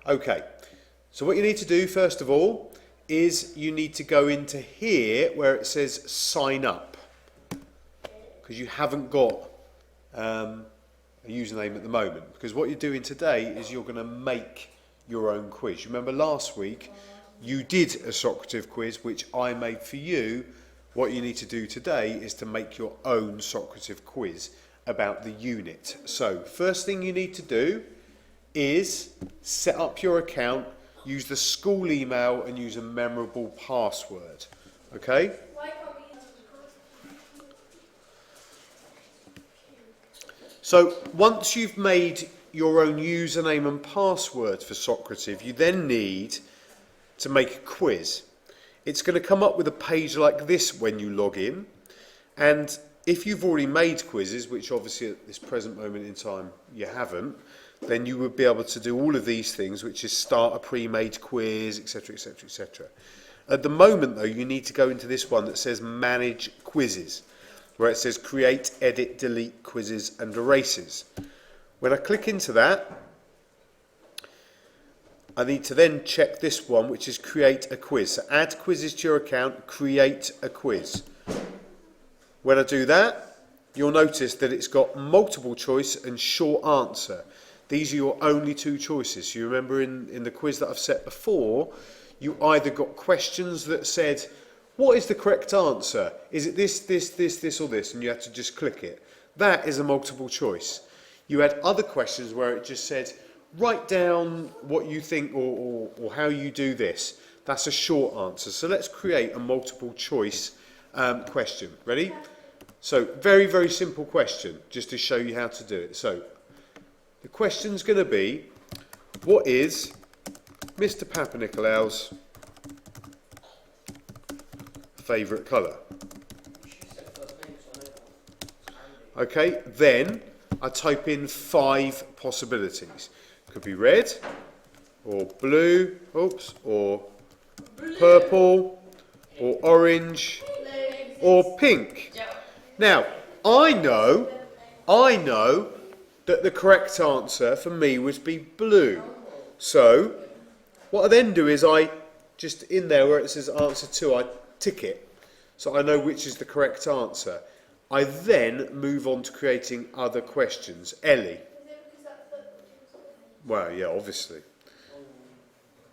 Okay, so what you need to do first of all is you need to go into here where it says sign up, because you haven't got a username at the moment, because what you're doing today is you're going to make your own quiz. You remember last week you did a socrative quiz which I made for you. What you need to do today is to make your own socrative quiz about the unit. So first thing you need to do is set up your account, use the school email and use a memorable password. Okay? So once you've made your own username and password for Socrative, you then need to make a quiz. It's going to come up with a page like this when you log in, and if you've already made quizzes, which obviously at this present moment in time you haven't, then you would be able to do all of these things, which is start a pre-made quiz, etc, etc, etc. At the moment though, you need to go into this one that says manage quizzes, where it says create, edit, delete quizzes and erases. When I click into that, I need to then check this one, which is create a quiz. So add quizzes to your account, create a quiz. When I do that, you'll notice that it's got multiple choice and short answer. These are your only two choices. You remember in the quiz that I've set before, you either got questions that said, what is the correct answer? Is it this, this, this, this or this? And you had to just click it. That is a multiple choice. You had other questions where it just said, write down what you think or how you do this. That's a short answer. So let's create a multiple choice question. Ready? So very, very simple question, just to show you how to do it. So the question's going to be, what is Mr. Papanicolaou's favourite colour? Okay, then I type in 5 possibilities. Could be red, or blue, or purple, or orange, or pink. Now, I know that the correct answer for me would be blue. So, what I then do is I, just in there where it says answer 2, I tick it. So I know which is the correct answer. I then move on to creating other questions. Ellie. Well, yeah, obviously.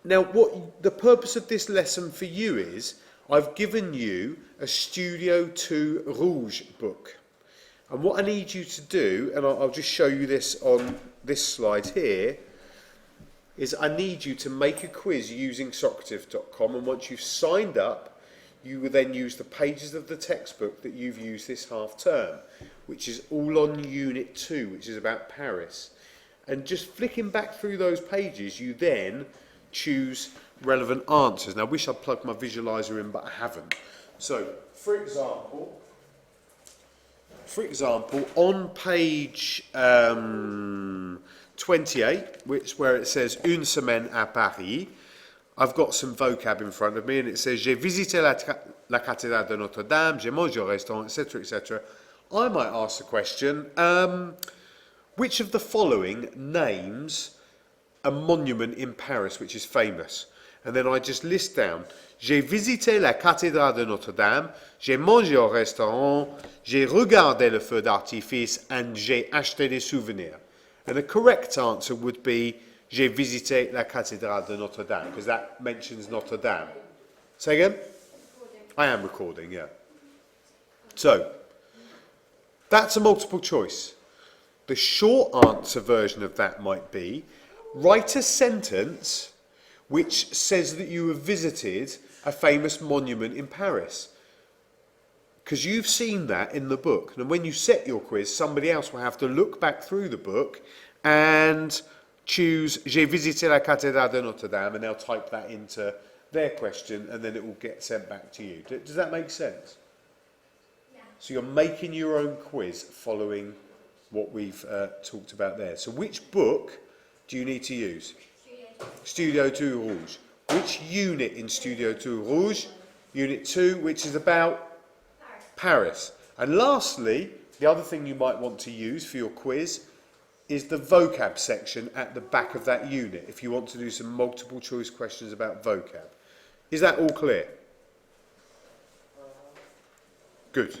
Now, what the purpose of this lesson for you is, I've given you a Studio 2 Rouge book. And what I need you to do, and I'll just show you this on this slide here, is I need you to make a quiz using socrative.com, and once you've signed up, you will then use the pages of the textbook that you've used this half term, which is all on Unit 2, which is about Paris. And just flicking back through those pages, you then choose relevant answers. Now, I wish I'd plugged my visualizer in, but I haven't. So, for example, on page 28, where it says Une semaine à Paris, I've got some vocab in front of me, and it says J'ai visité la cathédrale de Notre-Dame, j'ai mangé au restaurant, etc., etc. I might ask the question, which of the following names a monument in Paris which is famous? And then I just list down, j'ai visité la cathédrale de Notre-Dame, j'ai mangé au restaurant, j'ai regardé le feu d'artifice, and j'ai acheté des souvenirs. And the correct answer would be, j'ai visité la cathédrale de Notre-Dame, because that mentions Notre-Dame. Say again? I am recording, yeah. So, that's a multiple choice. The short answer version of that might be, write a sentence which says that you have visited a famous monument in Paris. Because you've seen that in the book. And when you set your quiz, somebody else will have to look back through the book and choose J'ai visité la cathédrale de Notre-Dame, and they'll type that into their question, and then it will get sent back to you. Does that make sense? Yeah. So you're making your own quiz following what we've talked about there. So which book do you need to use? Studio 2 Rouge. Which unit in Studio 2 Rouge? Unit 2, which is about Paris. And lastly, the other thing you might want to use for your quiz is the vocab section at the back of that unit if you want to do some multiple choice questions about vocab. Is that all clear? Good.